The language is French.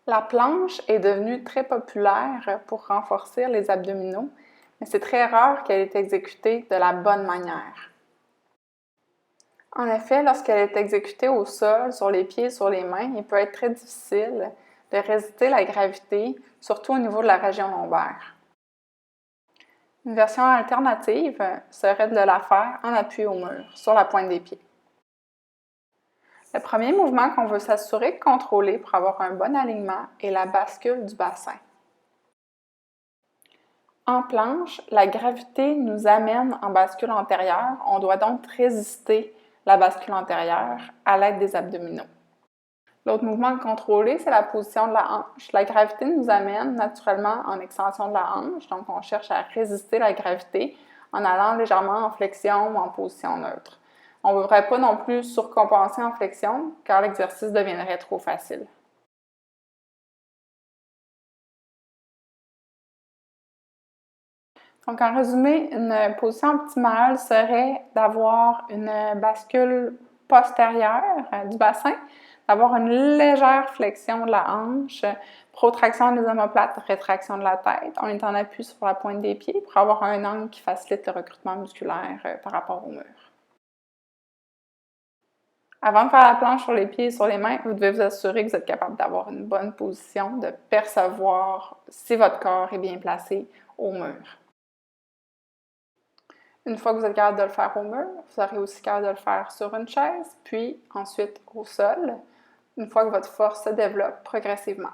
La planche est devenue très populaire pour renforcer les abdominaux, mais c'est très rare qu'elle est exécutée de la bonne manière. En effet, lorsqu'elle est exécutée au sol, sur les pieds, sur les mains, il peut être très difficile de résister à la gravité, surtout au niveau de la région lombaire. Une version alternative serait de la faire en appui au mur, sur la pointe des pieds. Le premier mouvement qu'on veut s'assurer de contrôler pour avoir un bon alignement est la bascule du bassin. En planche, la gravité nous amène en bascule antérieure. On doit donc résister la bascule antérieure à l'aide des abdominaux. L'autre mouvement contrôlé, c'est la position de la hanche. La gravité nous amène naturellement en extension de la hanche, donc on cherche à résister la gravité en allant légèrement en flexion ou en position neutre. On ne voudrait pas non plus surcompenser en flexion, car l'exercice deviendrait trop facile. Donc, en résumé, une position optimale serait d'avoir une bascule postérieure du bassin, d'avoir une légère flexion de la hanche, protraction des omoplates, rétraction de la tête. On est en appui sur la pointe des pieds pour avoir un angle qui facilite le recrutement musculaire par rapport au mur. Avant de faire la planche sur les pieds et sur les mains, vous devez vous assurer que vous êtes capable d'avoir une bonne position, de percevoir si votre corps est bien placé au mur. Une fois que vous êtes capable de le faire au mur, vous serez aussi capable de le faire sur une chaise, puis ensuite au sol, une fois que votre force se développe progressivement.